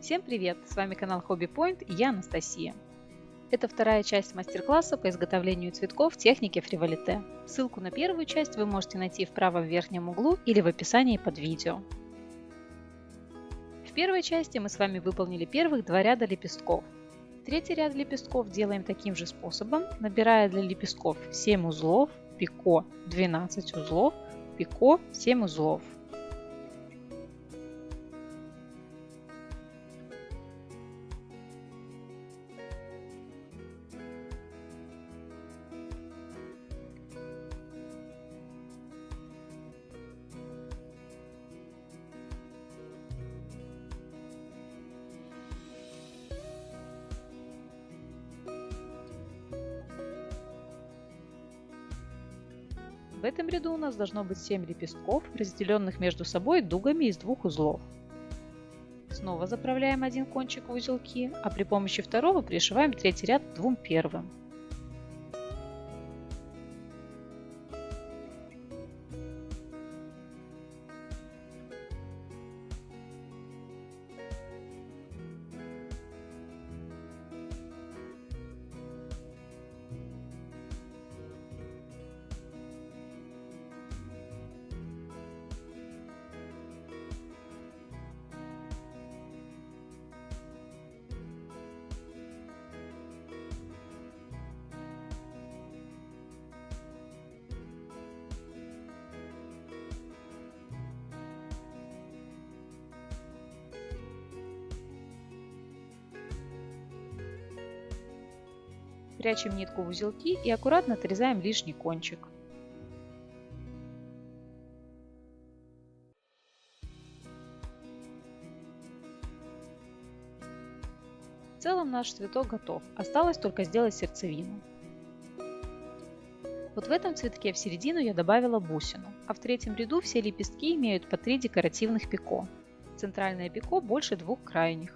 Всем привет! С вами канал Hobby Point и я Анастасия. Это вторая часть мастер-класса по изготовлению цветков в технике фриволите. Ссылку на первую часть вы можете найти в правом верхнем углу или в описании под видео. В первой части мы с вами выполнили первых два ряда лепестков. Третий ряд лепестков делаем таким же способом, набирая для лепестков 7 узлов, пико 12 узлов, пико 7 узлов. В этом ряду у нас должно быть 7 лепестков, разделенных между собой дугами из двух узлов. Снова заправляем один кончик в узелки, а при помощи второго пришиваем третий ряд к двум первым. Прячем нитку в узелки и аккуратно отрезаем лишний кончик. В целом наш цветок готов, осталось только сделать сердцевину. Вот в этом цветке в середину я добавила бусину, а в третьем ряду все лепестки имеют по 3 декоративных пико. Центральное пико больше двух крайних.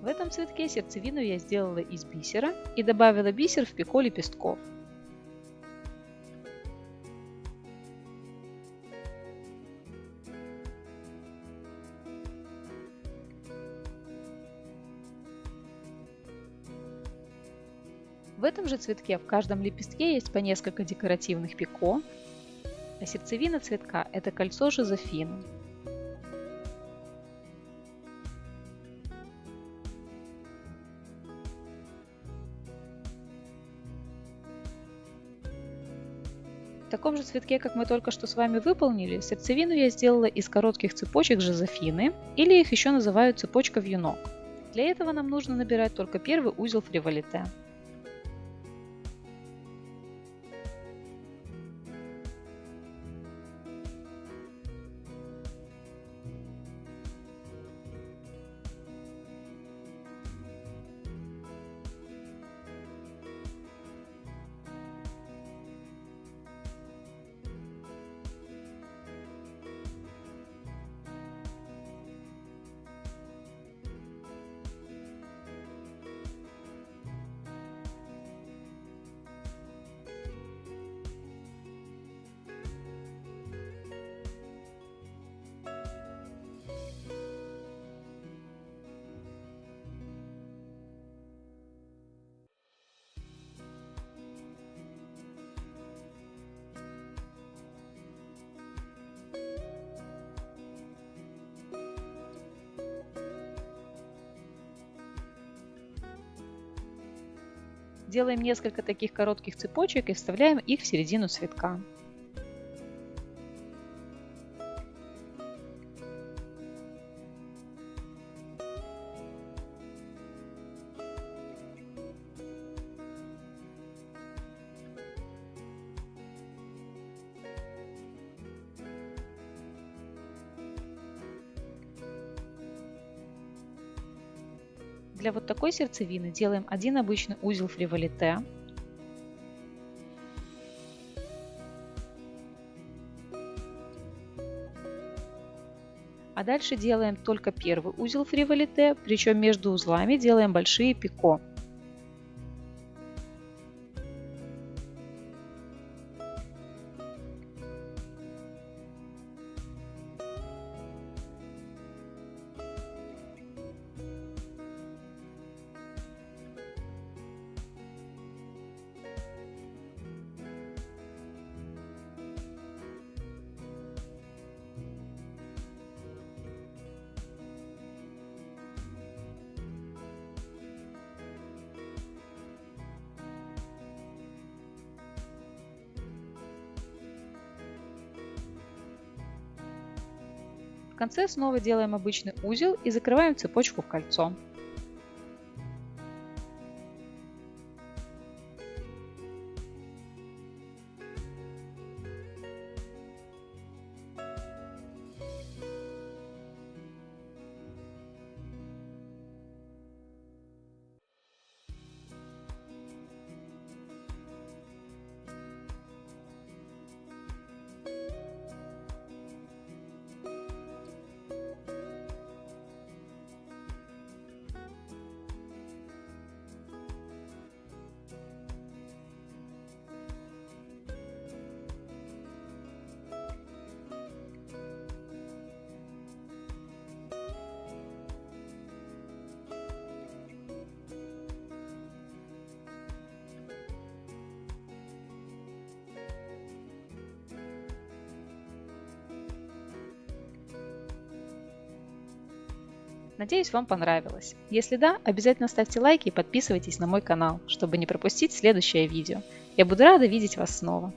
В этом цветке сердцевину я сделала из бисера и добавила бисер в пико лепестков. В этом же цветке в каждом лепестке есть по несколько декоративных пико, а сердцевина цветка – это кольцо Жозефины. В таком же цветке, как мы только что с вами выполнили, сердцевину я сделала из коротких цепочек Жозефины, или их еще называют цепочка-вьюнок. Для этого нам нужно набирать только первый узел фриволите. Делаем несколько таких коротких цепочек и вставляем их в середину цветка. Для вот такой сердцевины делаем один обычный узел фриволите. А дальше делаем только первый узел фриволите, причем между узлами делаем большие пико. конце снова делаем обычный узел и закрываем цепочку в кольцо. Надеюсь, вам понравилось. Если да, обязательно ставьте лайки и подписывайтесь на мой канал, чтобы не пропустить следующее видео. Я буду рада видеть вас снова.